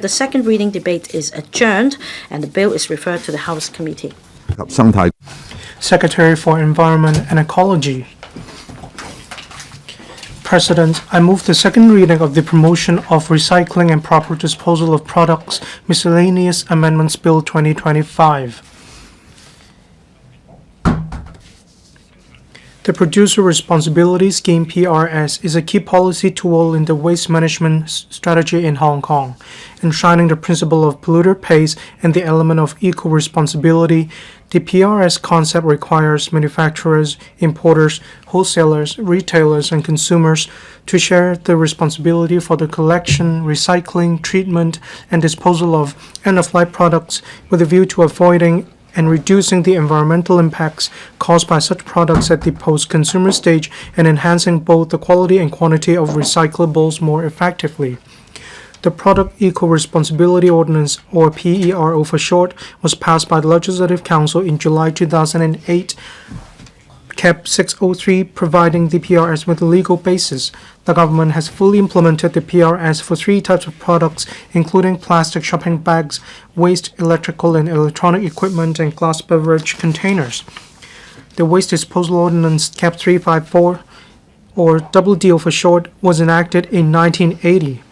The second reading debate is adjourned and the bill is referred to the House Committee. 及生態 Secretary for Environment and Ecology. President, I move the second reading of the Promotion of Recycling and Proper Disposal of Products Miscellaneous Amendments Bill 2025. The Producer Responsibility Scheme (PRS) is a key policy tool in the waste management strategy in Hong Kong, enshrining the principle of polluter pays and the element of eco-responsibility. The PRS concept requires manufacturers, importers, wholesalers, retailers, and consumers to share the responsibility for the collection, recycling, treatment, and disposal of end-of-life products with a view to avoiding and reducing the environmental impacts caused by such products at the post-consumer stage and enhancing both the quality and quantity of recyclables more effectively. The Product Eco-Responsibility Ordinance, or PERO for short, was passed by the Legislative Council in July 2008, Cap 603, providing the PRS with a legal basis. The government has fully implemented the PRS for 3 types of products, including plastic shopping bags, waste electrical and electronic equipment, and glass beverage containers. The Waste Disposal Ordinance Cap 354, or WDO for short, was enacted in 1980.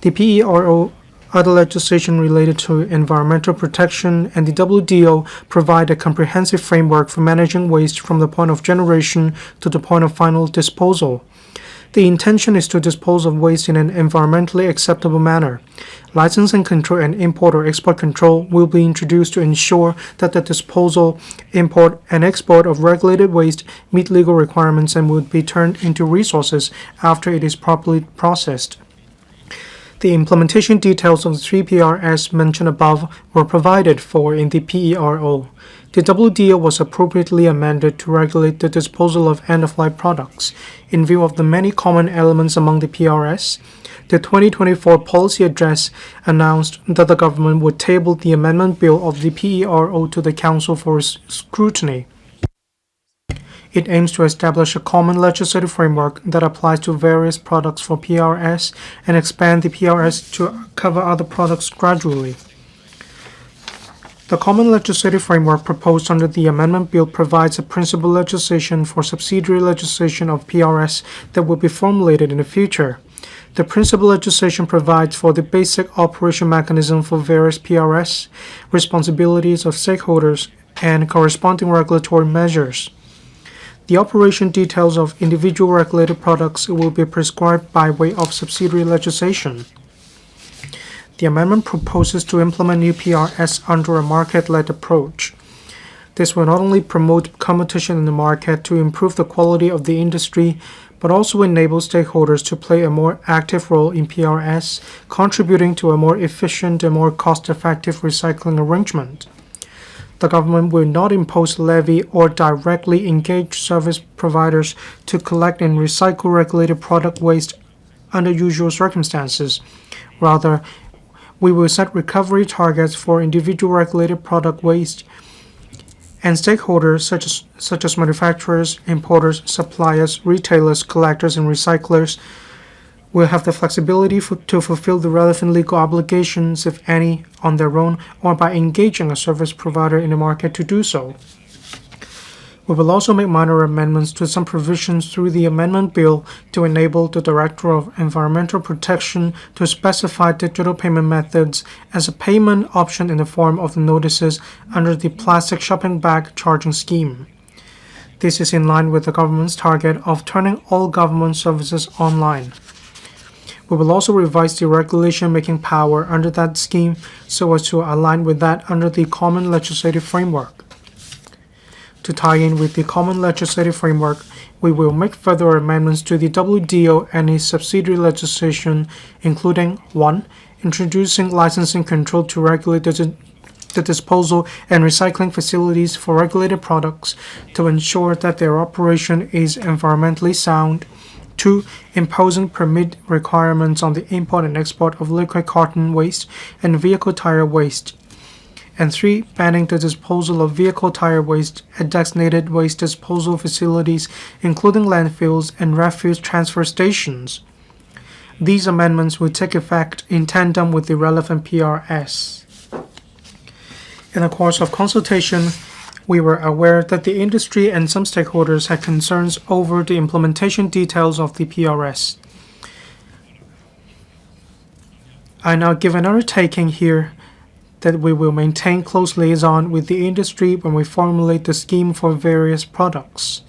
The PERO, other legislation related to environmental protection, and the WDO provide a comprehensive framework for managing waste from the point of generation to the point of final disposal. The intention is to dispose of waste in an environmentally acceptable manner. Licensing control and import or export control will be introduced to ensure that the disposal, import, and export of regulated waste meet legal requirements and would be turned into resources after it is properly processed. The implementation details of the 3 PRS mentioned above were provided for in the PERO. The WDO was appropriately amended to regulate the disposal of end-of-life products. In view of the many common elements among the PRS, the 2024 Policy Address announced that the government would table the amendment bill of the PERO to the Council for scrutiny. It aims to establish a common legislative framework that applies to various products for PRS and expand the PRS to cover other products gradually. The common legislative framework proposed under the amendment bill provides a principal legislation for subsidiary legislation of PRS that will be formulated in the future. The principal legislation provides for the basic operation mechanism for various PRS, responsibilities of stakeholders, and corresponding regulatory measures. The operation details of individual regulated products will be prescribed by way of subsidiary legislation. The amendment proposes to implement new PRS under a market-led approach. This will not only promote competition in the market to improve the quality of the industry, but also enable stakeholders to play a more active role in PRS, contributing to a more efficient and more cost-effective recycling arrangement. The government will not impose levy or directly engage service providers to collect and recycle regulated product waste under usual circumstances. Rather, we will set recovery targets for individual regulated product waste, and stakeholders such as manufacturers, importers, suppliers, retailers, collectors, and recyclers will have the flexibility to fulfill the relevant legal obligations, if any, on their own or by engaging a service provider in the market to do so. We will also make minor amendments to some provisions through the amendment bill to enable the Director of Environmental Protection to specify digital payment methods as a payment option in the form of the notices under the plastic shopping bag charging scheme. This is in line with the government's target of turning all government services online. We will also revise the regulation-making power under that scheme so as to align with that under the common legislative framework. To tie in with the common legislative framework, we will make further amendments to the WDO and its subsidiary legislation, including 1. Introducing licensing control to regulate the disposal and recycling facilities for regulated products to ensure that their operation is environmentally sound. 2. Imposing permit requirements on the import and export of liquid carton waste and vehicle tire waste. And 3. Banning the disposal of vehicle tire waste at designated waste disposal facilities, including landfills and refuse transfer stations. These amendments will take effect in tandem with the relevant PRS. In the course of consultation, we were aware that the industry and some stakeholders had concerns over the implementation details of the PRS. I now give an undertaking here that we will maintain close liaison with the industry when we formulate the scheme for various products.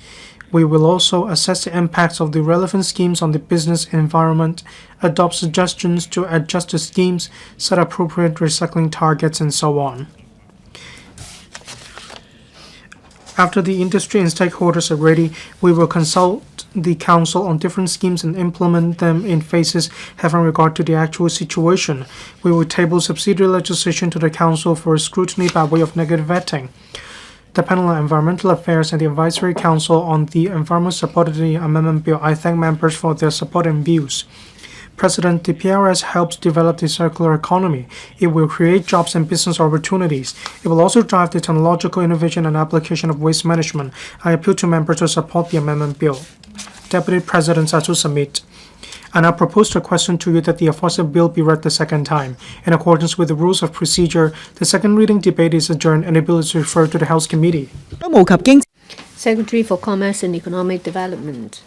We will also assess the impacts of the relevant schemes on the business environment, adopt suggestions to adjust the schemes, set appropriate recycling targets, and so on. After the industry and stakeholders are ready, we will consult the Council on different schemes and implement them in phases having regard to the actual situation. We will table subsidiary legislation to the Council for scrutiny by way of negative vetting. The Panel on Environmental Affairs and the Advisory Council on the Environment supported the amendment bill. I thank members for their support and views. President, the PRS helps develop the circular economy. It will create jobs and business opportunities. It will also drive the technological innovation and application of waste management. I appeal to members to support the amendment bill. Deputy President, I to submit. I now propose to question to you that the aforesaid bill be read the second time. In accordance with the rules of procedure, the second reading debate is adjourned and the bill is referred to the House Committee.商務及經 Secretary for Commerce and Economic Development.